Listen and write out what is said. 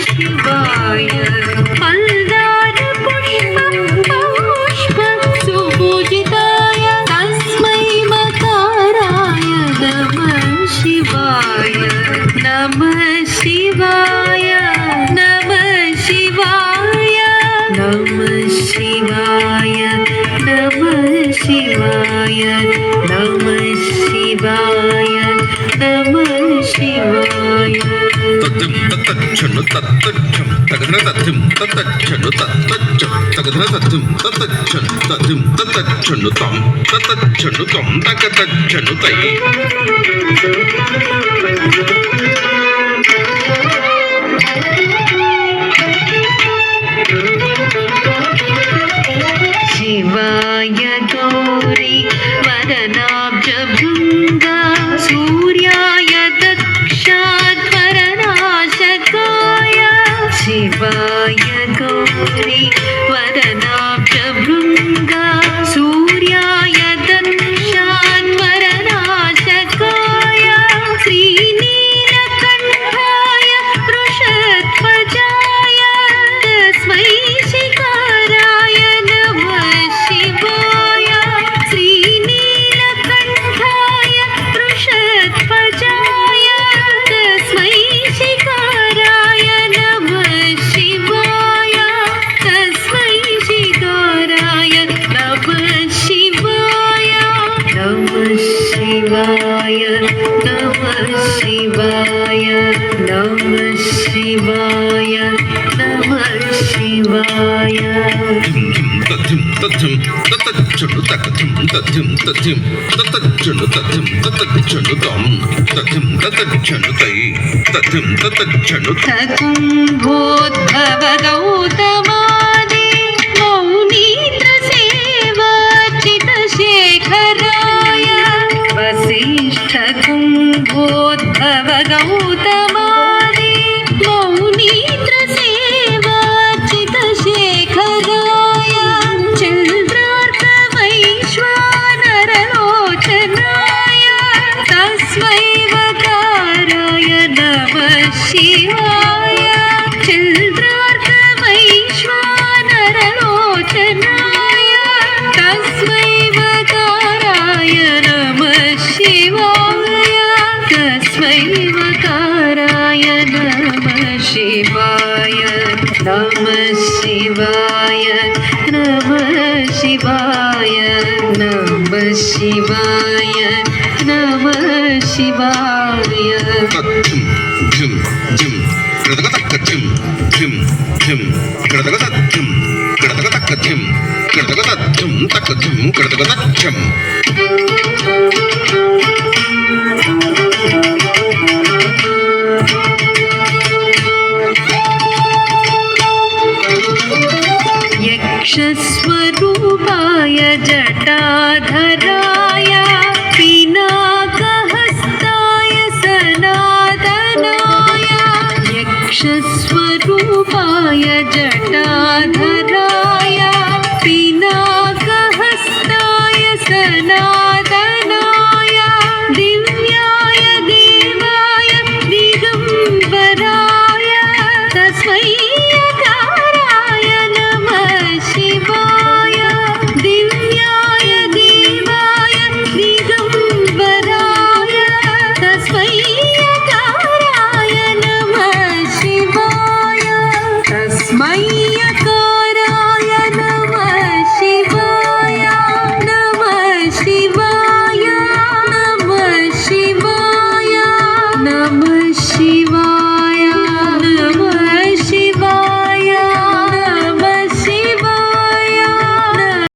शिवाय मल्दार पुष्प सुपूजिताय तस्मै मकाराय नमः शिवाय नमः शिवाय नमः शिवाय नमः शिवाय नमः शिवाय नमः शिवाय नमः शिवाय तत्तम तत्तच्छनु तत्तच्छम तगधन तत्तम तत्तच्छनु तत्तच्छम तगधन तत्तम तत्तच्छनु तत्तम तत्तच्छनु तम तत्तच्छनु तम तगतच्छनु तै शिवाय गौरी वदनाब्जभृङ्गा सूर्याय दक्षाध्वरनाशकाय शिवाय गौरी वदनाब्जभृङ्गा सूर्याय दक्षाध्वरनाशकाय श्रीनीलकण्ठाय वृषध्वजाय तस्मै शिकाराय नमः शिवाय श्रीनीलकण्ठाय वृषध्वजाय तस्मै शिकाराय नमः शिवाय तस्मै शिकाराय नमः शिवाय नमः शिवाय नमः शिवाय नमः शिवाय नमः शिवाय तत्तम तत्तम तत्तच्छनु तकतम तत्तम तत्तम तत्तच्छनु तत्तम तत्तच्छनु तम तत्तम तत्तच्छनु तै तत्तम तत्तच्छनु कुम्भोद्भव गौतमादि मौनीन्द्रसेवाचितशेखराय वसिष्ठ कुम्भोद्भव गौतमादि मौनीन्द्रसेवाचितशेखराय चन्द्रार्कवैश्वानरलोचनाय तस्मै वकाराय नमः शिवाय चन्द्रार्कवैश्वानरलोचनाय तस्मै वकाराय नमः शिवाय तस्मै वकाराय नमः शिवाय नमः शिवाय नमः शिवाय नमः शिवाय नमः शिवाय तत्तम झम झम कृतकतक्कझम झम झम कृतकतच्छम कृतकतक्कझम कृतकतच्छम तक्कझम कृतकतच्छम यक्षस्वरूपाय जटाधराय पिनाकहस्ताय सनातनाय यक्षस्वरूपाय जटाधराय